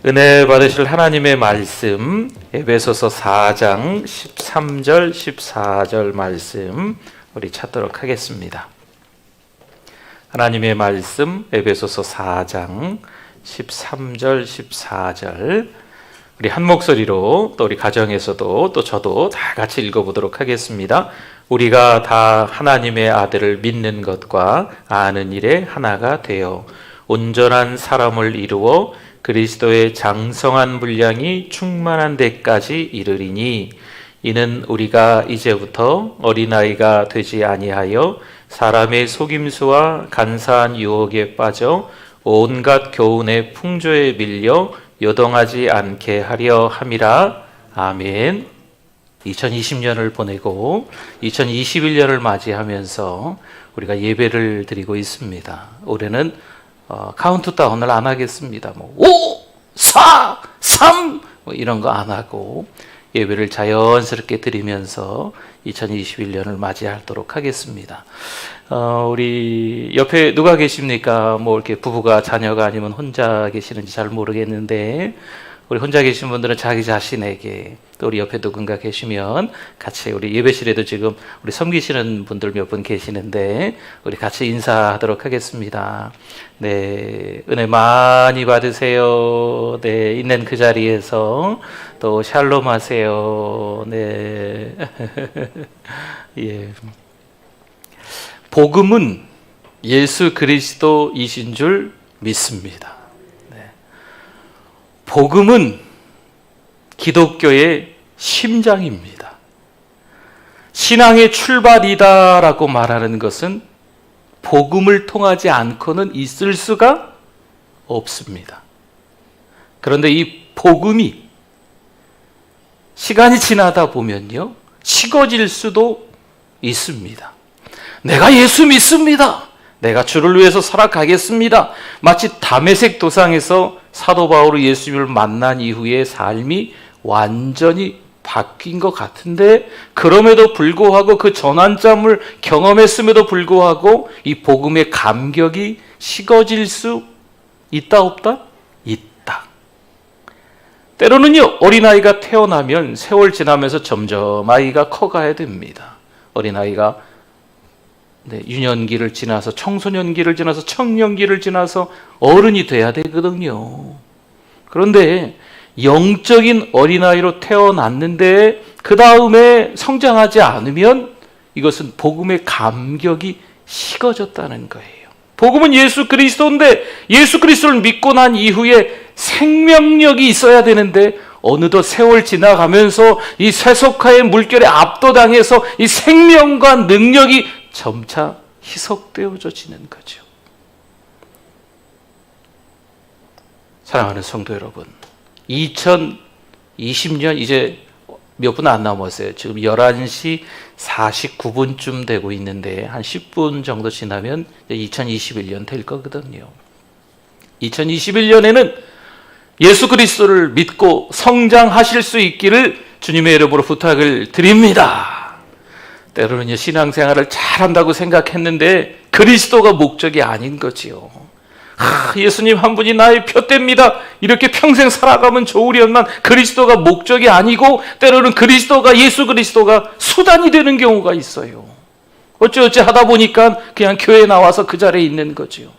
은혜 받으실 하나님의 말씀 에베소서 4장 13절 14절 말씀 우리 찾도록 하겠습니다. 하나님의 말씀 에베소서 4장 13절 14절 우리 한 목소리로 또 우리 가정에서도 또 저도 다 같이 읽어보도록 하겠습니다. 우리가 다 하나님의 아들을 믿는 것과 아는 일에 하나가 되어 온전한 사람을 이루어 그리스도의 장성한 분량이 충만한 데까지 이르리니 이는 우리가 이제부터 어린아이가 되지 아니하여 사람의 속임수와 간사한 유혹에 빠져 온갖 교훈의 풍조에 밀려 요동하지 않게 하려 함이라. 아멘. 2020년을 보내고 2021년을 맞이하면서 우리가 예배를 드리고 있습니다. 올해는 카운트다운을 안 하겠습니다. 5, 4, 3 이런 거 안 하고 예배를 자연스럽게 드리면서 2021년을 맞이하도록 하겠습니다. 우리 옆에 누가 계십니까? 이렇게 부부가 자녀가 아니면 혼자 계시는지 잘 모르겠는데 우리 혼자 계신 분들은 자기 자신에게 또 우리 옆에 누군가 계시면 같이 우리 예배실에도 지금 우리 섬기시는 분들 몇 분 계시는데 우리 같이 인사하도록 하겠습니다. 네, 은혜 많이 받으세요. 네, 있는 그 자리에서 또 샬롬 하세요. 네. 예. 복음은 예수 그리스도이신 줄 믿습니다. 복음은 기독교의 심장입니다. 신앙의 출발이다라고 말하는 것은 복음을 통하지 않고는 있을 수가 없습니다. 그런데 이 복음이 시간이 지나다 보면요, 식어질 수도 있습니다. 내가 예수 믿습니다. 내가 주를 위해서 살아가겠습니다. 마치 다메섹 도상에서 사도 바울이 예수님을 만난 이후의 삶이 완전히 바뀐 것 같은데, 그럼에도 불구하고 그 전환점을 경험했음에도 불구하고 이 복음의 감격이 식어질 수 있다 없다? 있다. 때로는요, 어린아이가 태어나면 세월 지나면서 점점 아이가 커가야 됩니다. 어린아이가 유년기를 지나서 청소년기를 지나서 청년기를 지나서 어른이 돼야 되거든요. 그런데 영적인 어린아이로 태어났는데 그 다음에 성장하지 않으면 이것은 복음의 감격이 식어졌다는 거예요. 복음은 예수 그리스도인데 예수 그리스도를 믿고 난 이후에 생명력이 있어야 되는데 어느덧 세월 지나가면서 이 세속화의 물결에 압도당해서 이 생명과 능력이 점차 희석되어지는 거죠. 사랑하는 성도 여러분, 2020년 이제 몇 분 안 남았어요. 지금 11시 49분쯤 되고 있는데 한 10분 정도 지나면 2021년 될 거거든요. 2021년에는 예수 그리스도를 믿고 성장하실 수 있기를 주님의 이름으로 부탁을 드립니다. 때로는 신앙생활을 잘한다고 생각했는데 그리스도가 목적이 아닌 거지요. 예수님 한 분이 나의 표대입니다. 이렇게 평생 살아가면 좋으련만 그리스도가 목적이 아니고 때로는 예수 그리스도가 수단이 되는 경우가 있어요. 어찌어찌 하다 보니까 그냥 교회에 나와서 그 자리에 있는 거지요.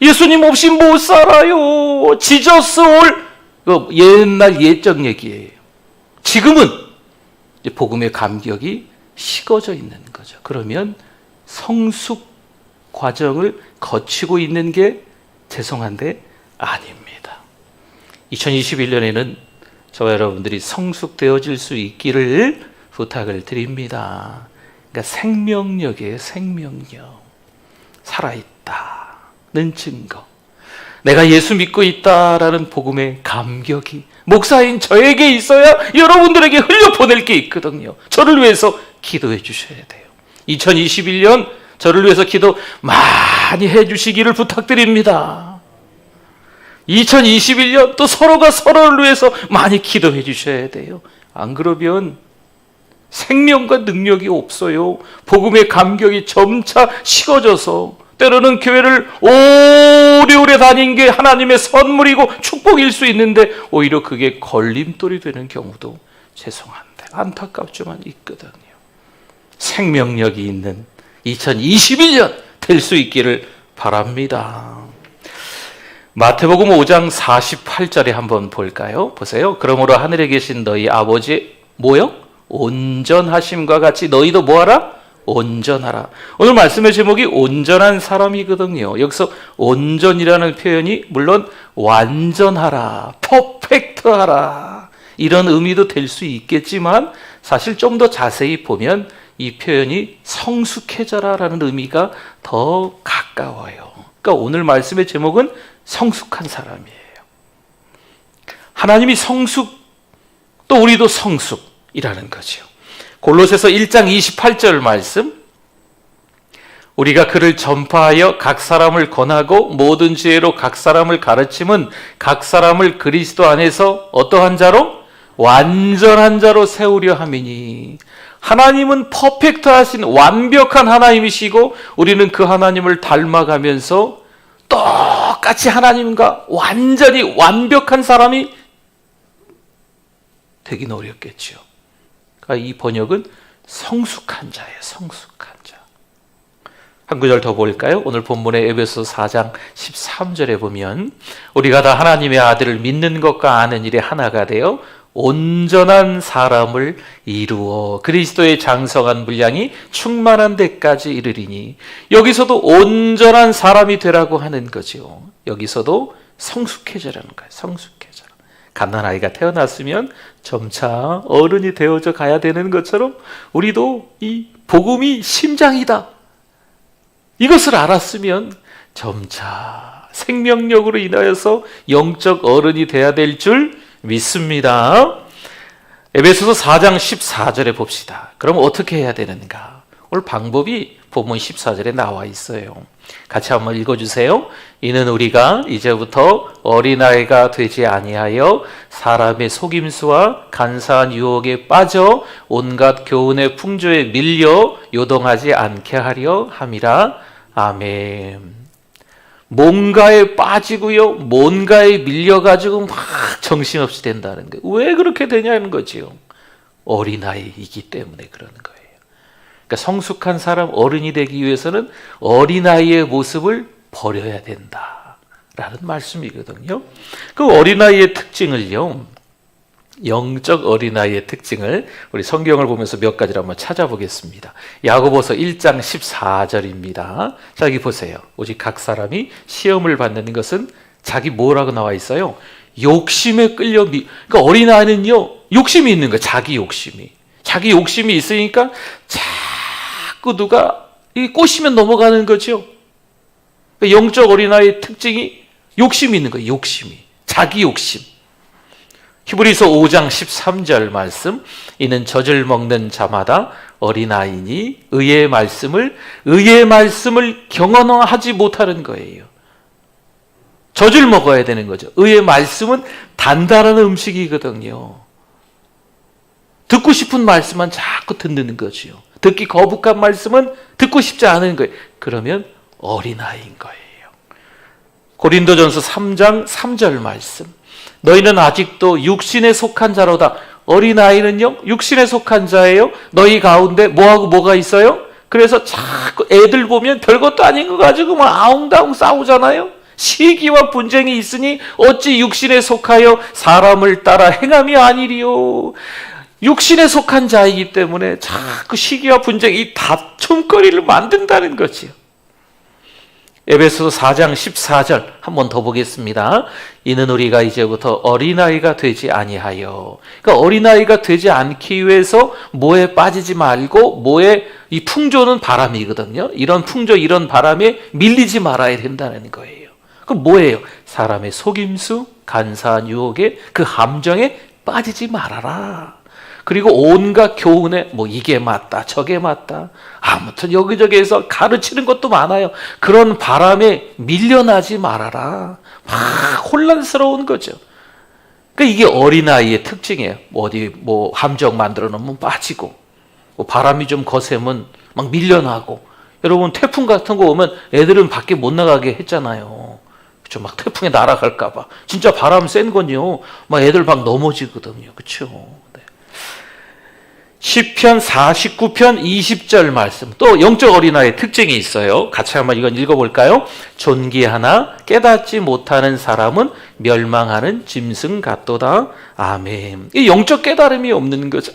예수님 없이 못 살아요. 지저스 올 옛날 옛적 얘기예요. 지금은 복음의 감격이 식어져 있는 거죠. 그러면 성숙 과정을 거치고 있는 게 죄송한데 아닙니다. 2021년에는 저와 여러분들이 성숙되어질 수 있기를 부탁을 드립니다. 그러니까 생명력이에요. 생명력. 살아있다는 증거. 내가 예수 믿고 있다라는 복음의 감격이 목사인 저에게 있어야 여러분들에게 흘려보낼 게 있거든요. 저를 위해서 기도해 주셔야 돼요. 2021년 저를 위해서 기도 많이 해 주시기를 부탁드립니다. 2021년 또 서로가 서로를 위해서 많이 기도해 주셔야 돼요. 안 그러면 생명과 능력이 없어요. 복음의 감격이 점차 식어져서 때로는 교회를 오래오래 다닌 게 하나님의 선물이고 축복일 수 있는데 오히려 그게 걸림돌이 되는 경우도 죄송한데 안타깝지만 있거든요. 생명력이 있는 2021년 될 수 있기를 바랍니다. 마태복음 5장 48절에 한번 볼까요? 보세요. 그러므로 하늘에 계신 너희 아버지 뭐요? 온전하심과 같이 너희도 뭐하라? 온전하라. 오늘 말씀의 제목이 온전한 사람이거든요. 여기서 온전이라는 표현이 물론 완전하라, 퍼펙트하라 이런 의미도 될 수 있겠지만 사실 좀 더 자세히 보면 이 표현이 성숙해져라라는 의미가 더 가까워요. 그러니까 오늘 말씀의 제목은 성숙한 사람이에요. 하나님이 성숙, 또 우리도 성숙이라는 거죠. 골로새서 1장 28절 말씀, 우리가 그를 전파하여 각 사람을 권하고 모든 지혜로 각 사람을 가르침은 각 사람을 그리스도 안에서 어떠한 자로? 완전한 자로 세우려 함이니. 하나님은 퍼펙트하신 완벽한 하나님이시고 우리는 그 하나님을 닮아가면서 똑같이 하나님과 완전히 완벽한 사람이 되긴 어렵겠죠. 그러니까 이 번역은 성숙한 자예요. 성숙한 자. 한 구절 더 볼까요? 오늘 본문의 에베소서 4장 13절에 보면 우리가 다 하나님의 아들을 믿는 것과 아는 일에 하나가 되어 온전한 사람을 이루어 그리스도의 장성한 분량이 충만한 데까지 이르리니. 여기서도 온전한 사람이 되라고 하는 거죠. 여기서도 성숙해져라는 거예요. 성숙해져. 갓난아이가 태어났으면 점차 어른이 되어져 가야 되는 것처럼 우리도 이 복음이 심장이다, 이것을 알았으면 점차 생명력으로 인하여서 영적 어른이 돼야 될 줄 믿습니다. 에베소서 4장 14절에 봅시다. 그럼 어떻게 해야 되는가? 오늘 방법이 본문 14절에 나와 있어요. 같이 한번 읽어주세요. 이는 우리가 이제부터 어린아이가 되지 아니하여 사람의 속임수와 간사한 유혹에 빠져 온갖 교훈의 풍조에 밀려 요동하지 않게 하려 함이라. 아멘. 뭔가에 빠지고요, 뭔가에 밀려가지고 막 정신없이 된다는 거예요. 왜 그렇게 되냐는 거지요. 어린아이이기 때문에 그러는 거예요. 그러니까 성숙한 사람, 어른이 되기 위해서는 어린아이의 모습을 버려야 된다라는 말씀이거든요. 그 어린아이의 특징을요, 영적 어린아이의 특징을 우리 성경을 보면서 몇 가지를 한번 찾아보겠습니다. 야고보서 1장 14절입니다. 자, 여기 보세요. 오직 각 사람이 시험을 받는 것은 자기 뭐라고 나와 있어요? 욕심에 끌려 그러니까 어린아이는요, 욕심이 있는 거예요. 자기 욕심이 있으니까 자꾸 누가 꼬시면 넘어가는 거죠. 그러니까 영적 어린아이의 특징이 욕심이 있는 거예요. 자기 욕심. 히브리서 5장 13절 말씀, 이는 젖을 먹는 자마다 어린아이니 의의 말씀을 경험하지 못하는 거예요. 젖을 먹어야 되는 거죠. 의의 말씀은 단단한 음식이거든요. 듣고 싶은 말씀만 자꾸 듣는 거죠. 듣기 거북한 말씀은 듣고 싶지 않은 거예요. 그러면 어린아이인 거예요. 고린도전서 3장 3절 말씀, 너희는 아직도 육신에 속한 자로다. 어린아이는요, 육신에 속한 자예요. 너희 가운데 뭐하고 뭐가 있어요? 그래서 자꾸 애들 보면 별것도 아닌 거 가지고 막 아웅다웅 싸우잖아요. 시기와 분쟁이 있으니 어찌 육신에 속하여 사람을 따라 행함이 아니리요. 육신에 속한 자이기 때문에 자꾸 시기와 분쟁이 다툼거리를 만든다는 거지요. 에베소서 4장 14절 한번 더 보겠습니다. 이는 우리가 이제부터 어린아이가 되지 아니하여. 그러니까 어린아이가 되지 않기 위해서 뭐에 빠지지 말고, 뭐에, 이 풍조는 바람이거든요. 이런 풍조, 이런 바람에 밀리지 말아야 된다는 거예요. 그럼 뭐예요? 사람의 속임수, 간사한 유혹에, 그 함정에 빠지지 말아라. 그리고 온갖 교훈에 이게 맞다, 저게 맞다, 아무튼 여기저기에서 가르치는 것도 많아요. 그런 바람에 밀려나지 말아라. 막 혼란스러운 거죠. 그러니까 이게 어린아이의 특징이에요. 어디 함정 만들어 놓으면 빠지고, 바람이 좀 거세면 막 밀려나고, 여러분 태풍 같은 거 오면 애들은 밖에 못 나가게 했잖아요. 그렇죠? 막 태풍에 날아갈까 봐. 진짜 바람 센 건요. 막 애들 막 넘어지거든요. 그렇죠? 네. 시편 49편 20절 말씀. 또 영적 어린아이의 특징이 있어요. 같이 한번 이건 읽어볼까요? 존귀하나 깨닫지 못하는 사람은 멸망하는 짐승 같도다. 아멘. 이 영적 깨달음이 없는 거죠.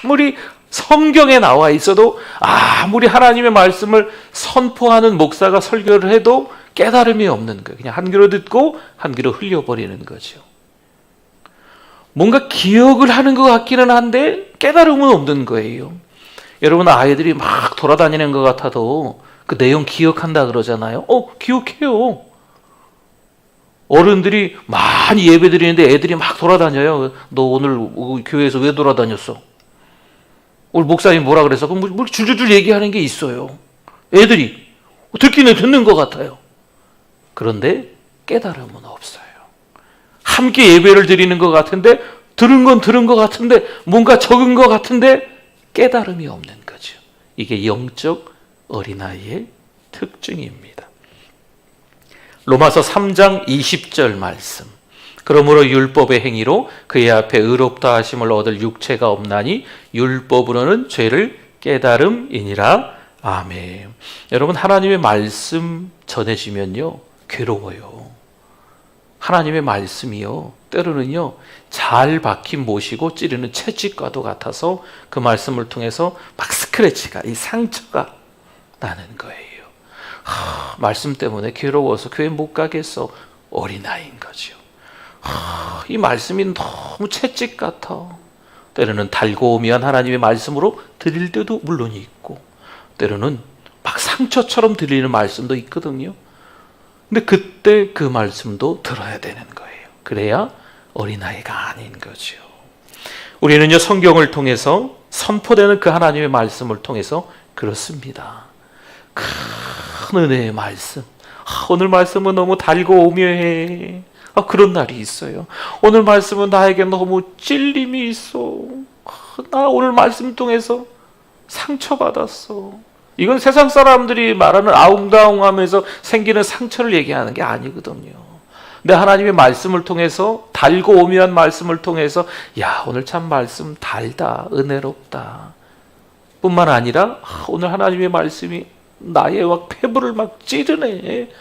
아무리 성경에 나와 있어도, 아무리 하나님의 말씀을 선포하는 목사가 설교를 해도 깨달음이 없는 거예요. 그냥 한 귀로 듣고 한 귀로 흘려버리는 거죠. 뭔가 기억을 하는 것 같기는 한데 깨달음은 없는 거예요. 여러분, 아이들이 막 돌아다니는 것 같아도 그 내용 기억한다 그러잖아요. 기억해요. 어른들이 많이 예배 드리는데 애들이 막 돌아다녀요. 너 오늘 교회에서 왜 돌아다녔어? 오늘 목사님 뭐라 그래서? 그럼 뭐 줄줄줄 얘기하는 게 있어요. 애들이 듣기는 듣는 것 같아요. 그런데 깨달음은 없어요. 함께 예배를 드리는 것 같은데, 들은 건 들은 것 같은데, 뭔가 적은 것 같은데 깨달음이 없는 거죠. 이게 영적 어린아이의 특징입니다. 로마서 3장 20절 말씀. 그러므로 율법의 행위로 그의 앞에 의롭다 하심을 얻을 육체가 없나니 율법으로는 죄를 깨달음이니라. 아멘. 여러분, 하나님의 말씀 전해지면요 괴로워요. 하나님의 말씀이요 때로는요 잘 박힌 못이고 찌르는 채찍과도 같아서 그 말씀을 통해서 막 스크래치가, 이 상처가 나는 거예요. 말씀 때문에 괴로워서 교회 못 가겠어. 어린아이인 거죠. 이 말씀이 너무 채찍 같아. 때로는 달고 오면 하나님의 말씀으로 드릴 때도 물론 있고, 때로는 막 상처처럼 들리는 말씀도 있거든요. 근데 그때 그 말씀도 들어야 되는 거예요. 그래야 어린아이가 아닌 거죠. 우리는요 성경을 통해서 선포되는 그 하나님의 말씀을 통해서 그렇습니다. 큰 은혜의 말씀. 오늘 말씀은 너무 달고 오묘해. 그런 날이 있어요. 오늘 말씀은 나에게 너무 찔림이 있어. 나 오늘 말씀 통해서 상처받았어. 이건 세상 사람들이 말하는 아웅다웅하면서 생기는 상처를 얘기하는 게 아니거든요. 근데 하나님의 말씀을 통해서, 달고 오묘한 말씀을 통해서, 야, 오늘 참 말씀 달다, 은혜롭다 뿐만 아니라 오늘 하나님의 말씀이 나의 막 폐부를 막 찌르네.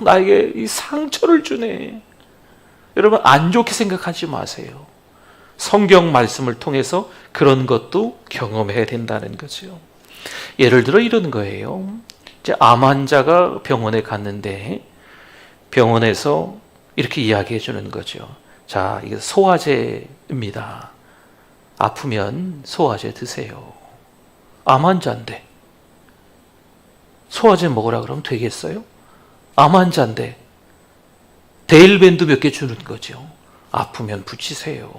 나에게 이 상처를 주네. 여러분, 안 좋게 생각하지 마세요. 성경 말씀을 통해서 그런 것도 경험해야 된다는 거죠. 예를 들어 이런 거예요. 이제 암 환자가 병원에 갔는데 병원에서 이렇게 이야기해 주는 거죠. 자, 이게 소화제입니다. 아프면 소화제 드세요. 암 환자인데 소화제 먹으라 그러면 되겠어요? 암 환자인데 데일밴드 몇 개 주는 거죠. 아프면 붙이세요.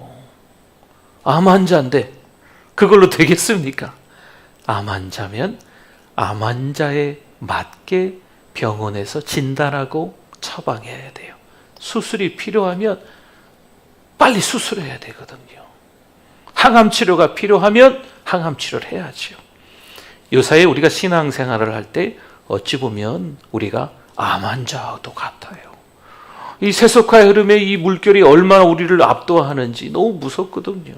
암 환자인데 그걸로 되겠습니까? 암 환자면 암 환자에 맞게 병원에서 진단하고 처방해야 돼요. 수술이 필요하면 빨리 수술해야 되거든요. 항암 치료가 필요하면 항암 치료를 해야죠. 요사이 우리가 신앙생활을 할 때 어찌 보면 우리가 암 환자와도 같아요. 이 세속화의 흐름에 이 물결이 얼마나 우리를 압도하는지 너무 무섭거든요.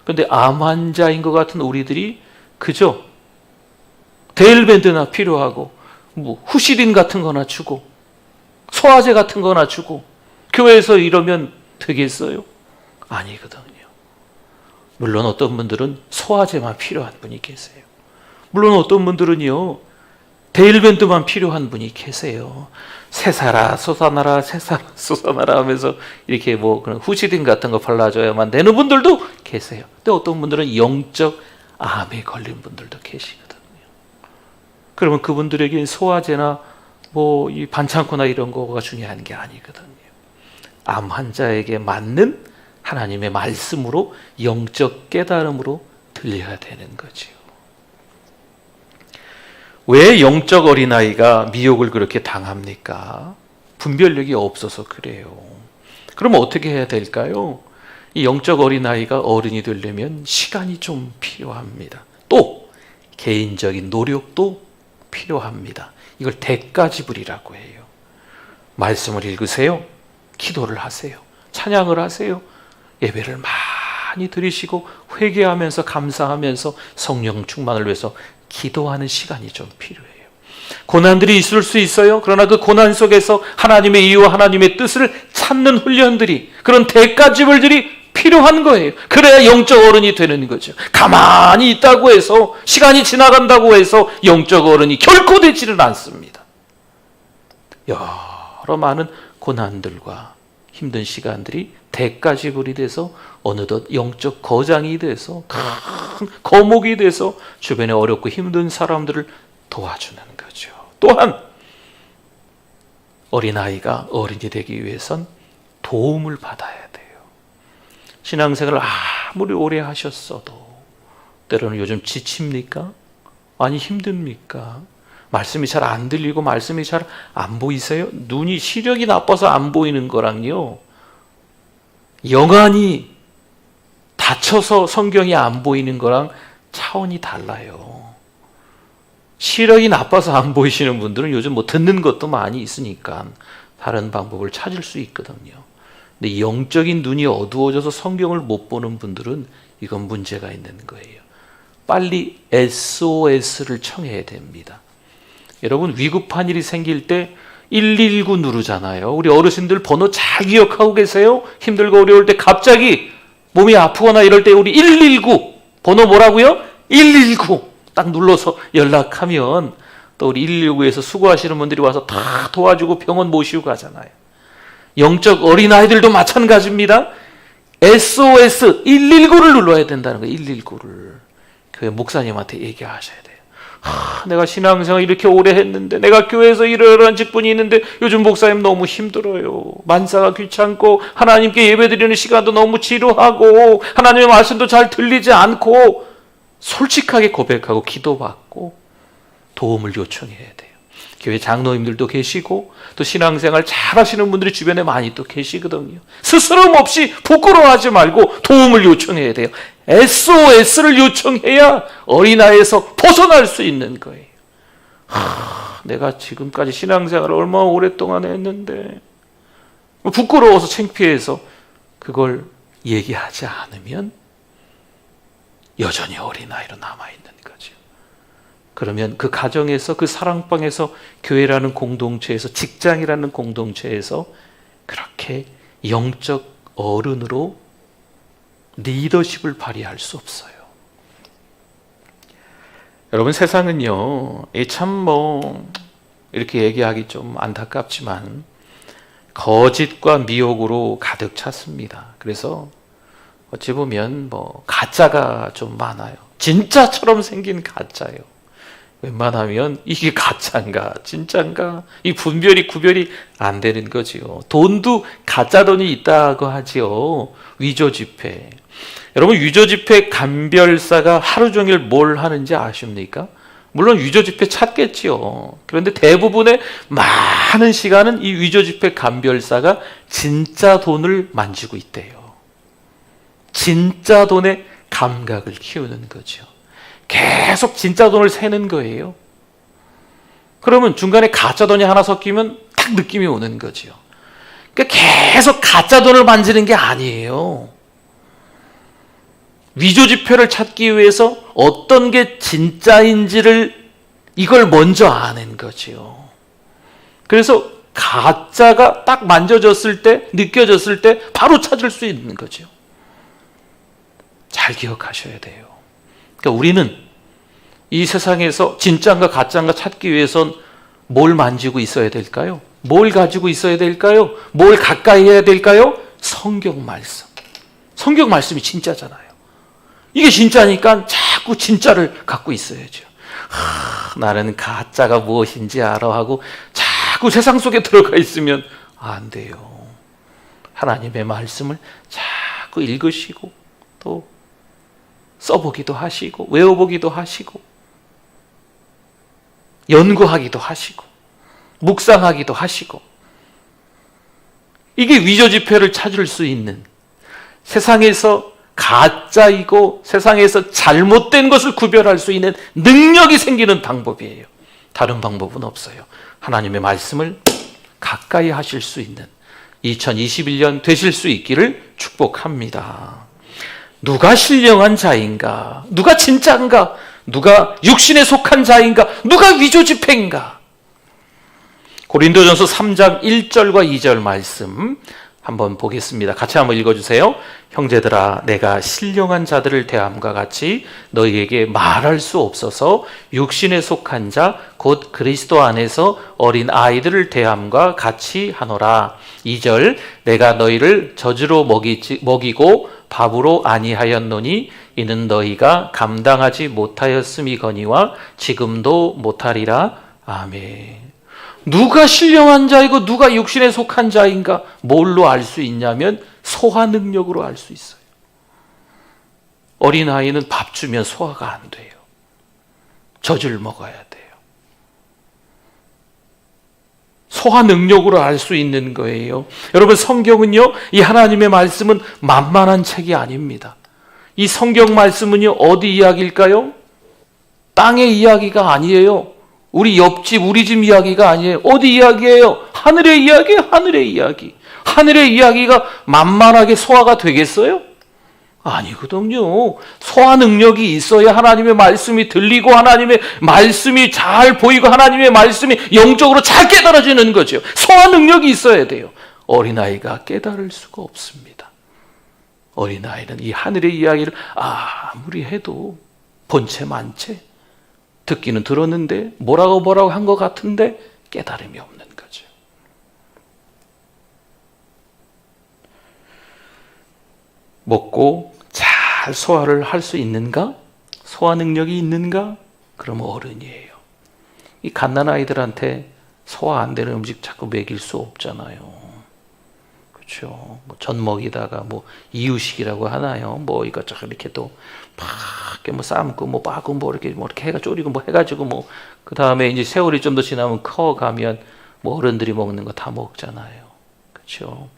그런데 암 환자인 것 같은 우리들이 그저 데일밴드나 필요하고 뭐 후시딘 같은 거나 주고 소화제 같은 거나 주고 교회에서 이러면 되겠어요? 아니거든요. 물론 어떤 분들은 소화제만 필요한 분이 계세요. 물론 어떤 분들은요 데일밴드만 필요한 분이 계세요. 새사라 솟아나라 새사라 솟아나라 하면서 이렇게 뭐 그런 후시딘 같은 거 발라줘야만 되는 분들도 계세요. 근데 어떤 분들은 영적 암에 걸린 분들도 계시거든요. 그러면 그분들에게 소화제나 뭐 이 반창고나 이런 거가 중요한 게 아니거든요. 암 환자에게 맞는 하나님의 말씀으로, 영적 깨달음으로 들려야 되는 거죠. 왜 영적 어린아이가 미혹을 그렇게 당합니까? 분별력이 없어서 그래요. 그러면 어떻게 해야 될까요? 이 영적 어린아이가 어른이 되려면 시간이 좀 필요합니다. 또 개인적인 노력도 필요합니다. 이걸 대가지불이라고 해요. 말씀을 읽으세요. 기도를 하세요. 찬양을 하세요. 예배를 많이 드리시고 회개하면서 감사하면서 성령 충만을 위해서 기도하는 시간이 좀 필요해요. 고난들이 있을 수 있어요. 그러나 그 고난 속에서 하나님의 이유와 하나님의 뜻을 찾는 훈련들이, 그런 대가지불들이 필요한 거예요. 그래야 영적 어른이 되는 거죠. 가만히 있다고 해서, 시간이 지나간다고 해서 영적 어른이 결코 되지는 않습니다. 여러 많은 고난들과 힘든 시간들이 대가지불이 돼서 어느덧 영적 거장이 돼서 큰 거목이 돼서 주변에 어렵고 힘든 사람들을 도와주는 거죠. 또한 어린아이가 어른이 되기 위해선 도움을 받아야 돼요. 신앙생활을 아무리 오래 하셨어도 때로는 요즘 지칩니까? 많이 힘듭니까? 말씀이 잘 안 들리고 말씀이 잘 안 보이세요? 눈이 시력이 나빠서 안 보이는 거랑요, 영안이 다쳐서 성경이 안 보이는 거랑 차원이 달라요. 시력이 나빠서 안 보이시는 분들은 요즘 뭐 듣는 것도 많이 있으니까 다른 방법을 찾을 수 있거든요. 근데 영적인 눈이 어두워져서 성경을 못 보는 분들은 이건 문제가 있는 거예요. 빨리 SOS를 청해야 됩니다. 여러분, 위급한 일이 생길 때 119 누르잖아요. 우리 어르신들 번호 잘 기억하고 계세요? 힘들고 어려울 때 갑자기 몸이 아프거나 이럴 때 우리 119 번호 뭐라고요? 119 딱 눌러서 연락하면 또 우리 119에서 수고하시는 분들이 와서 다 도와주고 병원 모시고 가잖아요. 영적 어린아이들도 마찬가지입니다. SOS 119를 눌러야 된다는 거예요. 119를. 교회 목사님한테 얘기하셔야 돼요. 내가 신앙생활 이렇게 오래 했는데, 내가 교회에서 이러이러한 직분이 있는데 요즘 목사님 너무 힘들어요. 만사가 귀찮고 하나님께 예배드리는 시간도 너무 지루하고 하나님의 말씀도 잘 들리지 않고, 솔직하게 고백하고 기도받고 도움을 요청해야 돼요. 교회 장로님들도 계시고 또 신앙생활 잘 하시는 분들이 주변에 많이 또 계시거든요. 스스럼 없이 부끄러워하지 말고 도움을 요청해야 돼요. SOS를 요청해야 어린아이에서 벗어날 수 있는 거예요. 내가 지금까지 신앙생활을 얼마나 오랫동안 했는데, 부끄러워서 창피해서 그걸 얘기하지 않으면 여전히 어린아이로 남아있는 거죠. 그러면 그 가정에서, 그 사랑방에서, 교회라는 공동체에서, 직장이라는 공동체에서 그렇게 영적 어른으로 리더십을 발휘할 수 없어요. 여러분, 세상은요, 참 이렇게 얘기하기 좀 안타깝지만 거짓과 미혹으로 가득 찼습니다. 그래서 어찌 보면 가짜가 좀 많아요. 진짜처럼 생긴 가짜예요. 웬만하면 이게 가짜인가 진짜인가 이 구별이 안 되는 거지요. 돈도 가짜 돈이 있다고 하지요. 위조 지폐. 여러분, 위조 지폐 감별사가 하루 종일 뭘 하는지 아십니까? 물론 위조 지폐 찾겠지요. 그런데 대부분의 많은 시간은 이 위조 지폐 감별사가 진짜 돈을 만지고 있대요. 진짜 돈의 감각을 키우는 거죠. 계속 진짜 돈을 세는 거예요. 그러면 중간에 가짜 돈이 하나 섞이면 딱 느낌이 오는 거죠. 그러니까 계속 가짜 돈을 만지는 게 아니에요. 위조 지폐를 찾기 위해서 어떤 게 진짜인지를 이걸 먼저 아는 거죠. 그래서 가짜가 딱 만져졌을 때, 느껴졌을 때 바로 찾을 수 있는 거죠. 잘 기억하셔야 돼요. 그러니까 우리는 이 세상에서 진짜인가 가짜인가 찾기 위해선 뭘 만지고 있어야 될까요? 뭘 가지고 있어야 될까요? 뭘 가까이 해야 될까요? 성경 말씀. 성경 말씀이 진짜잖아요. 이게 진짜니까 자꾸 진짜를 갖고 있어야죠. 나는 가짜가 무엇인지 알아 하고 자꾸 세상 속에 들어가 있으면 안 돼요. 하나님의 말씀을 자꾸 읽으시고 또 써보기도 하시고 외워보기도 하시고 연구하기도 하시고 묵상하기도 하시고, 이게 위조 지폐를 찾을 수 있는, 세상에서 가짜이고 세상에서 잘못된 것을 구별할 수 있는 능력이 생기는 방법이에요. 다른 방법은 없어요. 하나님의 말씀을 가까이 하실 수 있는 2021년 되실 수 있기를 축복합니다. 누가 신령한 자인가? 누가 진짜인가? 누가 육신에 속한 자인가? 누가 위조지폐인가? 고린도전서 3장 1절과 2절 말씀 한번 보겠습니다. 같이 한번 읽어주세요. 형제들아, 내가 신령한 자들을 대함과 같이 너희에게 말할 수 없어서 육신에 속한 자 곧 그리스도 안에서 어린 아이들을 대함과 같이 하노라. 2절, 내가 너희를 젖으로 먹이고 밥으로 아니하였노니 이는 너희가 감당하지 못하였음이거니와 지금도 못하리라. 아멘. 누가 신령한 자이고 누가 육신에 속한 자인가? 뭘로 알 수 있냐면 소화 능력으로 알 수 있어요. 어린아이는 밥 주면 소화가 안 돼요. 젖을 먹어야 돼요. 소화 능력으로 알 수 있는 거예요. 여러분, 성경은요, 이 하나님의 말씀은 만만한 책이 아닙니다. 이 성경 말씀은요, 어디 이야기일까요? 땅의 이야기가 아니에요. 우리 옆집, 우리 집 이야기가 아니에요. 어디 이야기예요? 하늘의 이야기예요. 하늘의 이야기. 하늘의 이야기가 만만하게 소화가 되겠어요? 아니거든요. 소화 능력이 있어야 하나님의 말씀이 들리고 하나님의 말씀이 잘 보이고 하나님의 말씀이 영적으로 잘 깨달아지는 거죠. 소화 능력이 있어야 돼요. 어린아이가 깨달을 수가 없습니다. 어린아이는 이 하늘의 이야기를 아무리 해도 본체 만체 듣기는 들었는데 뭐라고 한 것 같은데 깨달음이 없는 거죠. 먹고 잘 소화를 할 수 있는가? 소화 능력이 있는가? 그러면 어른이에요. 이 갓난아이들한테 소화 안 되는 음식 자꾸 먹일 수 없잖아요. 그렇죠. 전 먹이다가 이유식이라고 하나요? 이것저것 이렇게 또 막 삶고 빠고 이렇게 해가 졸이고 해가지고 그 다음에 이제 세월이 좀 더 지나면 커가면 어른들이 먹는 거 다 먹잖아요. 그렇죠.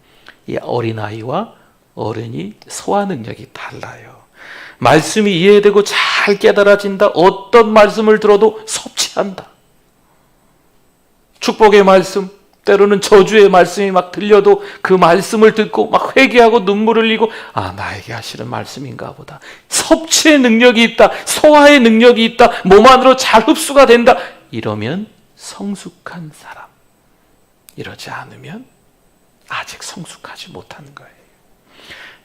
이 어린아이와 어른이 소화 능력이 달라요. 말씀이 이해되고 잘 깨달아진다. 어떤 말씀을 들어도 섭취한다. 축복의 말씀, 때로는 저주의 말씀이 막 들려도 그 말씀을 듣고 막 회개하고 눈물을 흘리고 나에게 하시는 말씀인가 보다. 섭취의 능력이 있다. 소화의 능력이 있다. 몸 안으로 잘 흡수가 된다. 이러면 성숙한 사람. 이러지 않으면 아직 성숙하지 못하는 거예요.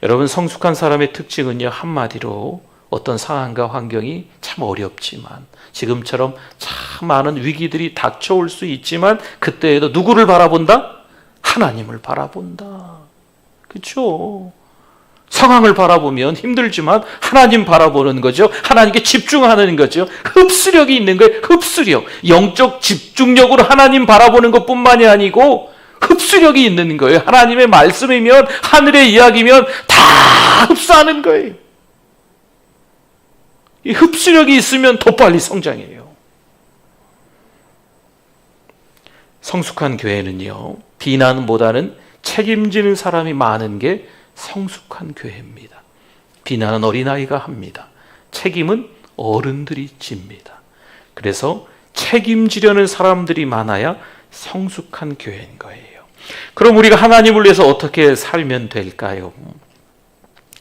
여러분, 성숙한 사람의 특징은요, 한마디로 어떤 상황과 환경이 참 어렵지만 지금처럼 참 많은 위기들이 닥쳐올 수 있지만 그때에도 누구를 바라본다? 하나님을 바라본다. 그렇죠? 상황을 바라보면 힘들지만 하나님 바라보는 거죠. 하나님께 집중하는 거죠. 흡수력이 있는 거예요. 흡수력. 영적 집중력으로 하나님 바라보는 것뿐만이 아니고 흡수력이 있는 거예요. 하나님의 말씀이면 하늘의 이야기면 다 흡수하는 거예요. 이 흡수력이 있으면 더 빨리 성장해요. 성숙한 교회는요, 비난보다는 책임지는 사람이 많은 게 성숙한 교회입니다. 비난은 어린아이가 합니다. 책임은 어른들이 집니다. 그래서 책임지려는 사람들이 많아야 성숙한 교회인 거예요. 그럼 우리가 하나님을 위해서 어떻게 살면 될까요?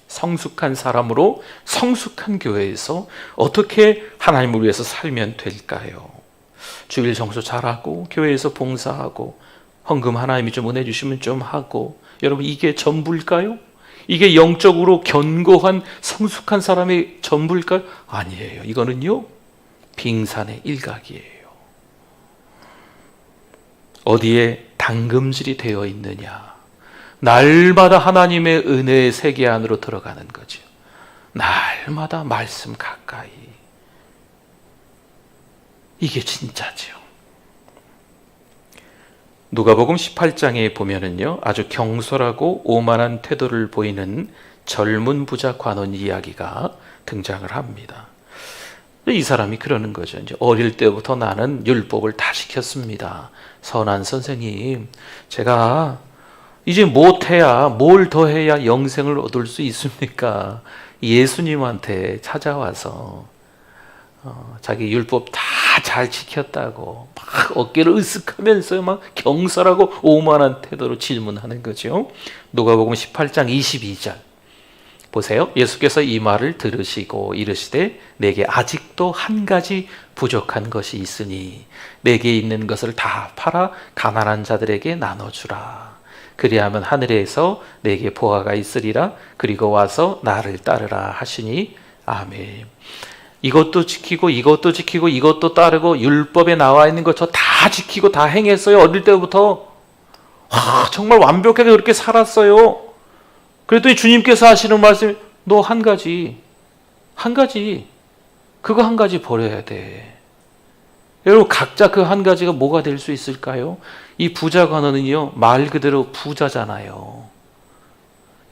성숙한 사람으로 성숙한 교회에서 어떻게 하나님을 위해서 살면 될까요? 주일 정수 잘하고 교회에서 봉사하고 헌금 하나님이 좀 은혜 주시면 좀 하고, 여러분, 이게 전부일까요? 이게 영적으로 견고한 성숙한 사람의 전부일까요? 아니에요. 이거는요, 빙산의 일각이에요. 어디에 당금질이 되어 있느냐? 날마다 하나님의 은혜의 세계 안으로 들어가는 거죠. 날마다 말씀 가까이. 이게 진짜죠. 누가복음 18장에 보면은요, 아주 경솔하고 오만한 태도를 보이는 젊은 부자 관원 이야기가 등장을 합니다. 이 사람이 그러는 거죠. 이제 어릴 때부터 나는 율법을 다 지켰습니다. 선한 선생님, 제가 이제 못해야, 뭘 더 해야 영생을 얻을 수 있습니까? 예수님한테 찾아와서 자기 율법 다 잘 지켰다고 막 어깨를 으쓱하면서 막 경솔하고 오만한 태도로 질문하는 거죠. 누가복음 18장 22절 보세요. 예수께서 이 말을 들으시고 이르시되 내게 아직도 한 가지 부족한 것이 있으니 내게 있는 것을 다 팔아 가난한 자들에게 나눠주라. 그리하면 하늘에서 내게 보화가 있으리라. 그리고 와서 나를 따르라 하시니 아멘. 이것도 지키고 이것도 지키고 이것도 따르고 율법에 나와 있는 것 저 다 지키고 다 행했어요. 어릴 때부터 정말 완벽하게 그렇게 살았어요. 그랬더니 주님께서 하시는 말씀이 너 한 가지 그거 한 가지 버려야 돼. 여러분 각자 그 한 가지가 뭐가 될 수 있을까요? 이 부자 관원은요 말 그대로 부자잖아요.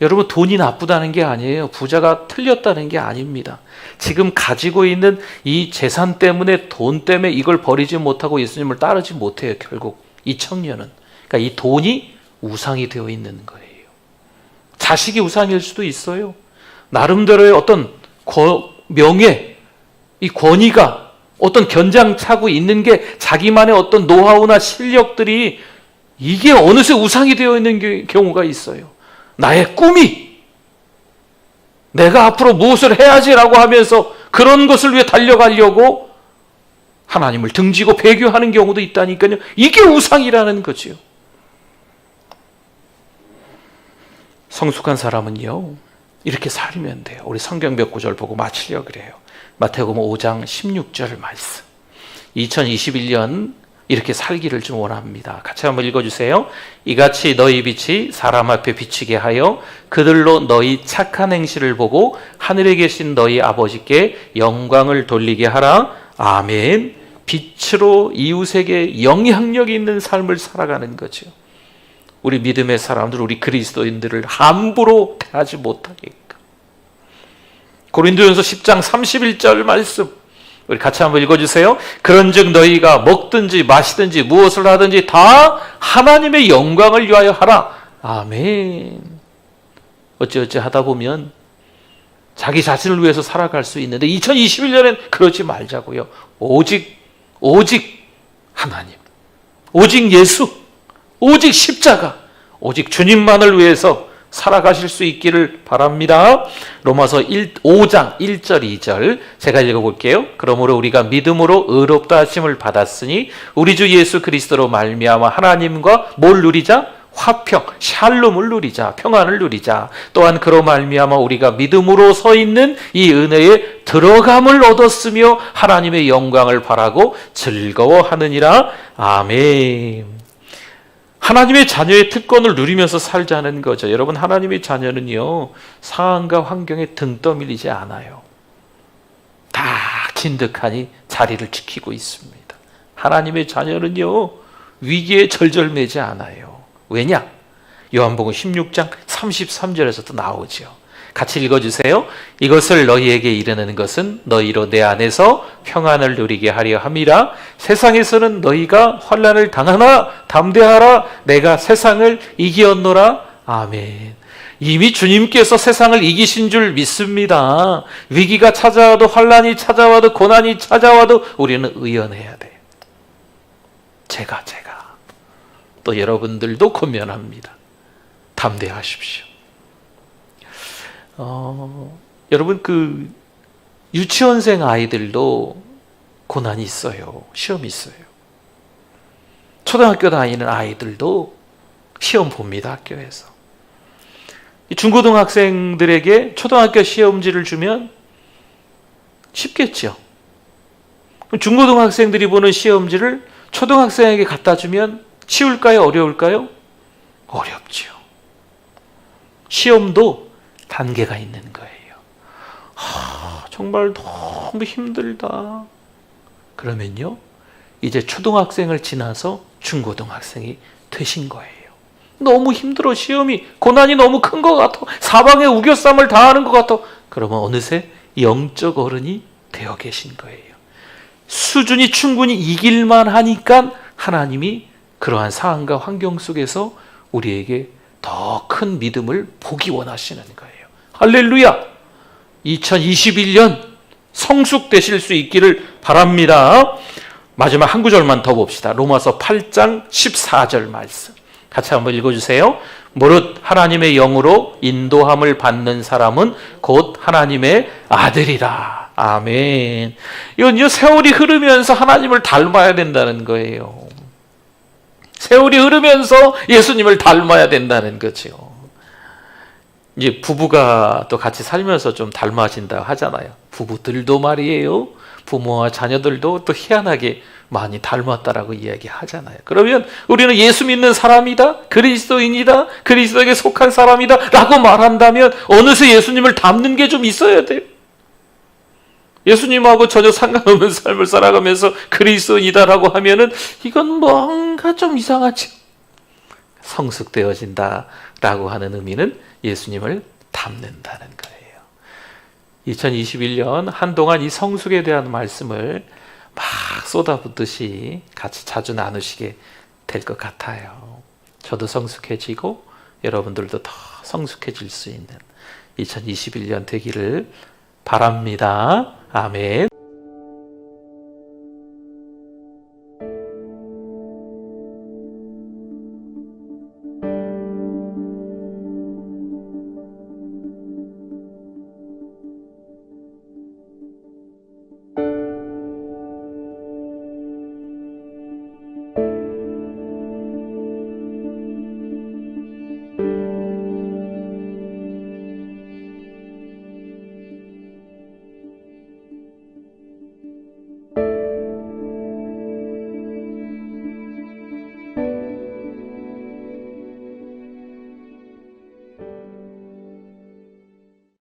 여러분 돈이 나쁘다는 게 아니에요. 부자가 틀렸다는 게 아닙니다. 지금 가지고 있는 이 재산 때문에 돈 때문에 이걸 버리지 못하고 예수님을 따르지 못해요. 결국 이 청년은. 그러니까 이 돈이 우상이 되어 있는 거예요. 자식이 우상일 수도 있어요. 나름대로의 어떤 명예, 이 권위가 어떤 견장차고 있는 게 자기만의 어떤 노하우나 실력들이 이게 어느새 우상이 되어 있는 경우가 있어요. 나의 꿈이 내가 앞으로 무엇을 해야지라고 하면서 그런 것을 위해 달려가려고 하나님을 등지고 배교하는 경우도 있다니까요. 이게 우상이라는 거죠. 성숙한 사람은요 이렇게 살면 돼요. 우리 성경 몇 구절 보고 마치려고 그래요. 마태복음 5장 16절 말씀. 2021년 이렇게 살기를 좀 원합니다. 같이 한번 읽어주세요. 이같이 너희 빛이 사람 앞에 비치게 하여 그들로 너희 착한 행실을 보고 하늘에 계신 너희 아버지께 영광을 돌리게 하라. 아멘. 빛으로 이웃에게 영향력 있는 삶을 살아가는 거죠. 우리 믿음의 사람들, 우리 그리스도인들을 함부로 대하지 못하게끔. 고린도전서 10장 31절 말씀 우리 같이 한번 읽어주세요. 그런즉 너희가 먹든지 마시든지 무엇을 하든지 다 하나님의 영광을 위하여 하라. 아멘. 어찌어찌 하다 보면 자기 자신을 위해서 살아갈 수 있는데 2021년엔 그러지 말자고요. 오직 하나님, 오직 예수, 오직 십자가, 오직 주님만을 위해서 살아가실 수 있기를 바랍니다. 로마서 5장 1절 2절 제가 읽어볼게요. 그러므로 우리가 믿음으로 의롭다 하심을 받았으니 우리 주 예수 그리스도로 말미암아 하나님과 뭘 누리자? 화평, 샬롬을 누리자, 평안을 누리자. 또한 그로 말미암아 우리가 믿음으로 서 있는 이 은혜에 들어감을 얻었으며 하나님의 영광을 바라고 즐거워하느니라. 아멘. 하나님의 자녀의 특권을 누리면서 살자는 거죠. 여러분 하나님의 자녀는요 상황과 환경에 등 떠밀리지 않아요. 다 진득하니 자리를 지키고 있습니다. 하나님의 자녀는요 위기에 절절매지 않아요. 왜냐? 요한복음 16장 33절에서도 나오죠. 같이 읽어주세요. 이것을 너희에게 이르는 것은 너희로 내 안에서 평안을 누리게 하려 함이라. 세상에서는 너희가 환난을 당하나 담대하라. 내가 세상을 이기었노라. 아멘. 이미 주님께서 세상을 이기신 줄 믿습니다. 위기가 찾아와도 환난이 찾아와도 고난이 찾아와도 우리는 의연해야 돼요. 제가 또 여러분들도 권면합니다. 담대하십시오. 여러분 그 유치원생 아이들도 고난이 있어요. 시험이 있어요. 초등학교 다니는 아이들도 시험 봅니다. 학교에서. 중고등학생들에게 초등학교 시험지를 주면 쉽겠죠. 중고등학생들이 보는 시험지를 초등학생에게 갖다 주면 쉬울까요? 어려울까요? 어렵죠. 시험도 단계가 있는 거예요. 정말 너무 힘들다. 그러면요, 이제 초등학생을 지나서 중고등학생이 되신 거예요. 너무 힘들어. 시험이 고난이 너무 큰 것 같아. 사방에 우겨쌈을 당하는 것 같아. 그러면 어느새 영적 어른이 되어 계신 거예요. 수준이 충분히 이길만 하니까 하나님이 그러한 상황과 환경 속에서 우리에게 더 큰 믿음을 보기 원하시는 거예요. 할렐루야! 2021년 성숙되실 수 있기를 바랍니다. 마지막 한 구절만 더 봅시다. 로마서 8장 14절 말씀. 같이 한번 읽어주세요. 무릇 하나님의 영으로 인도함을 받는 사람은 곧 하나님의 아들이라. 아멘. 이건 세월이 흐르면서 하나님을 닮아야 된다는 거예요. 세월이 흐르면서 예수님을 닮아야 된다는 거죠. 이제 부부가 또 같이 살면서 좀 닮아진다 하잖아요. 부부들도 말이에요. 부모와 자녀들도 또 희한하게 많이 닮았다라고 이야기하잖아요. 그러면 우리는 예수 믿는 사람이다, 그리스도인이다, 그리스도에게 속한 사람이다 라고 말한다면 어느새 예수님을 닮는 게 좀 있어야 돼요. 예수님하고 전혀 상관없는 삶을 살아가면서 그리스도인이다라고 하면은 이건 뭔가 좀 이상하죠. 성숙되어진다라고 하는 의미는 예수님을 닮는다는 거예요. 2021년 한동안 이 성숙에 대한 말씀을 막 쏟아붓듯이 같이 자주 나누시게 될 것 같아요. 저도 성숙해지고 여러분들도 더 성숙해질 수 있는 2021년 되기를 바랍니다. 아멘.